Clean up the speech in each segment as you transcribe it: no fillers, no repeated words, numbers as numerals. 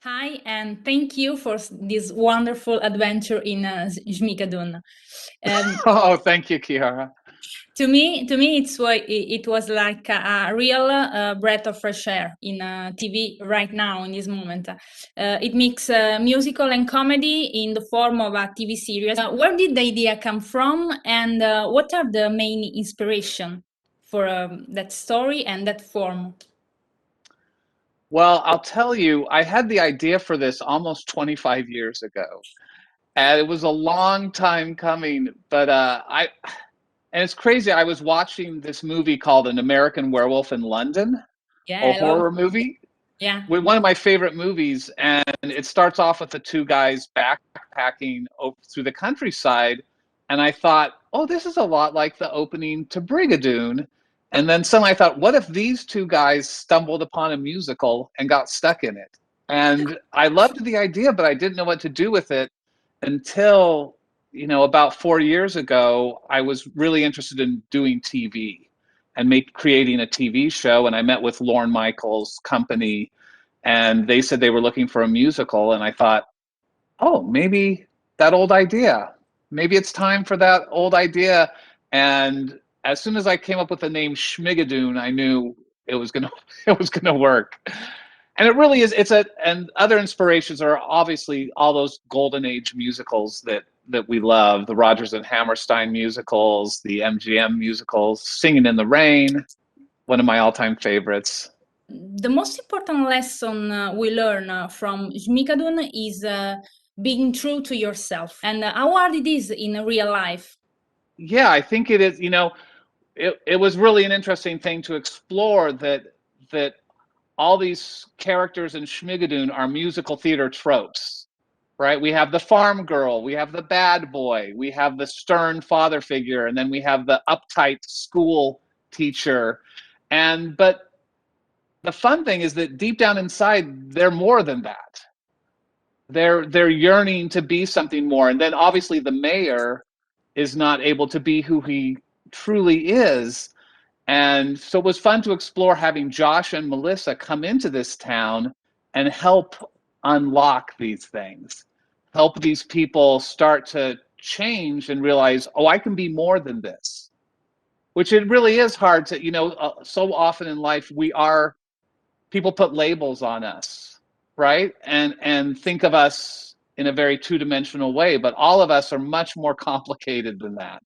Hi, and thank you for this wonderful adventure in Schmigadoon. Um, Oh, thank you, Kiara. to me, it was like a real breath of fresh air in TV right now in this moment. It mixes musical and comedy in the form of a TV series. Where did the idea come from, and what are the main inspiration for that story and that form? Well, I'll tell you, I had the idea for this almost 25 years ago, and it was a long time coming. But and it's crazy. I was watching this movie called An American Werewolf in London, Yeah, a I love. horror movie, Yeah. one of my favorite movies. And it starts off with the two guys backpacking through the countryside. And I thought, oh, this is a lot like the opening to Brigadoon. And then suddenly I thought, what if these two guys stumbled upon a musical and got stuck in it? And I loved the idea, but I didn't know what to do with it until, about 4 years ago, I was really interested in doing TV and creating a TV show. And I met with Lorne Michaels' company, and they said they were looking for a musical. And I thought, oh, maybe that old idea, maybe it's time for that old idea. And as soon as I came up with the name Schmigadoon, I knew it was gonna it was gonna work. And it really is. And other inspirations are obviously all those golden age musicals that we love, the Rodgers and Hammerstein musicals, the MGM musicals, Singing in the Rain, one of my all-time favorites. The most important lesson we learn from Schmigadoon is being true to yourself and how hard it is in real life. Yeah, I think it is. It was really an interesting thing to explore that all these characters in Schmigadoon are musical theater tropes, right? We have the farm girl, we have the bad boy, we have the stern father figure, and then we have the uptight school teacher. But the fun thing is that deep down inside, they're more than that. They're yearning to be something more. And then obviously the mayor is not able to be who he truly is. And so it was fun to explore having Josh and Melissa come into this town and help unlock these things, help these people start to change and realize, oh, I can be more than this, which it really is hard to, so often in life people put labels on us, right? And think of us in a very two-dimensional way, but all of us are much more complicated than that.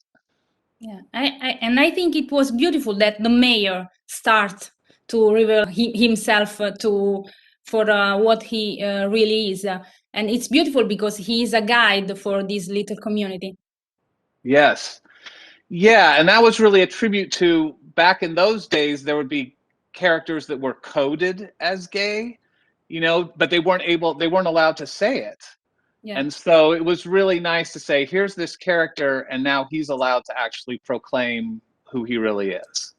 Yeah, and I think it was beautiful that the mayor start to reveal himself to for what he really is, and it's beautiful because he is a guide for this little community. Yes. Yeah, and that was really a tribute to back in those days, there would be characters that were coded as gay, but they weren't allowed to say it. Yeah. And so it was really nice to say, here's this character, and now he's allowed to actually proclaim who he really is.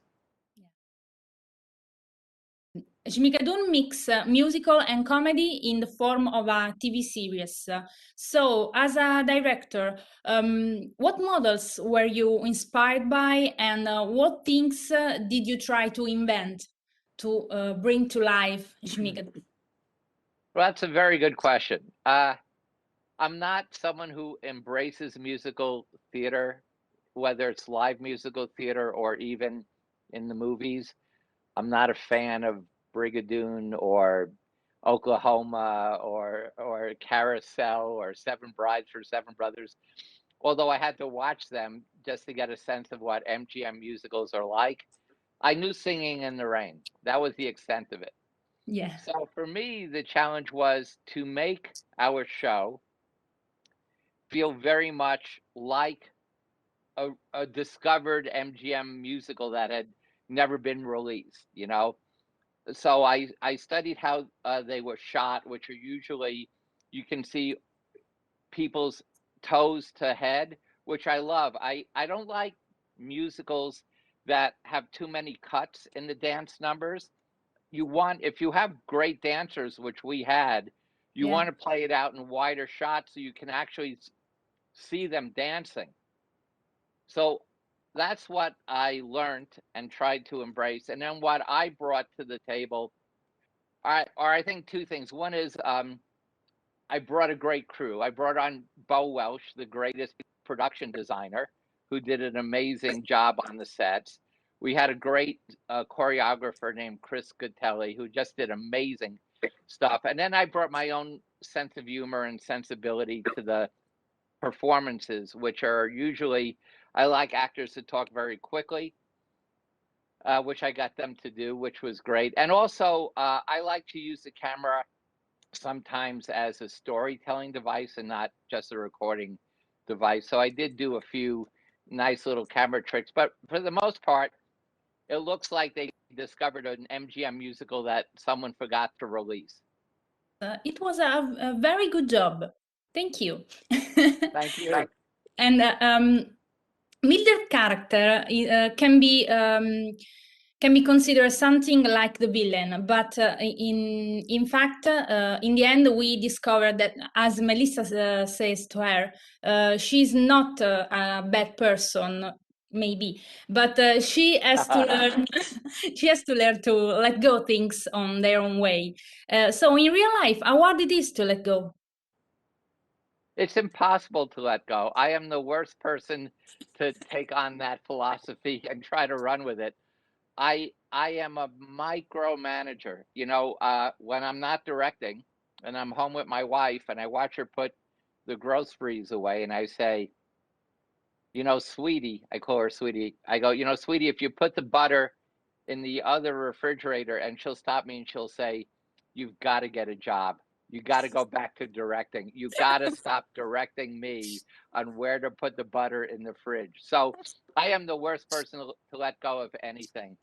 Schmigadoon mix musical and comedy in the form of a TV series. So, as a director, what models were you inspired by, and what things did you try to invent to bring to life Schmigadoon? Well, that's a very good question. I'm not someone who embraces musical theater, whether it's live musical theater or even in the movies. I'm not a fan of Brigadoon or Oklahoma or Carousel or Seven Brides for Seven Brothers. Although I had to watch them just to get a sense of what MGM musicals are like. I knew Singing in the Rain. That was the extent of it. Yeah. So for me, the challenge was to make our show feel very much like a discovered MGM musical that had never been released. So I studied how they were shot, which are usually you can see people's toes to head, which I love. I don't like musicals that have too many cuts in the dance numbers. If you have great dancers, which we had, you Yeah. want to play it out in wider shots so you can actually see them dancing. So that's what I learned and tried to embrace. And then what I brought to the table, I think two things. One is I brought a great crew. I brought on Bo Welsh, the greatest production designer, who did an amazing job on the sets. We had a great choreographer named Chris Gatelli, who just did amazing stuff. And then I brought my own sense of humor and sensibility to the performances, which are usually, I like actors to talk very quickly, which I got them to do, which was great. And also, I like to use the camera sometimes as a storytelling device and not just a recording device. So I did do a few nice little camera tricks, but for the most part, it looks like they discovered an MGM musical that someone forgot to release. It was a very good job. Thank you. Thank you. And Mildred's character can be considered something like the villain, but in fact, in the end, we discovered that, as Melissa says to her, she's not a bad person, maybe, but she has to learn. She has to learn to let go things on their own way. So, in real life, how hard it is to let go? It's impossible to let go. I am the worst person to take on that philosophy and try to run with it. I am a micromanager. You know, when I'm not directing and I'm home with my wife and I watch her put the groceries away and I say, you know, sweetie, I call her sweetie. I go, you know, sweetie, if you put the butter in the other refrigerator, and she'll stop me and she'll say, you've got to get a job. You got to go back to directing. You got to stop directing me on where to put the butter in the fridge. So I am the worst person to let go of anything.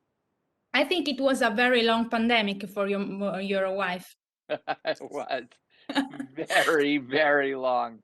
I think it was a very long pandemic for your wife. It was very, very long.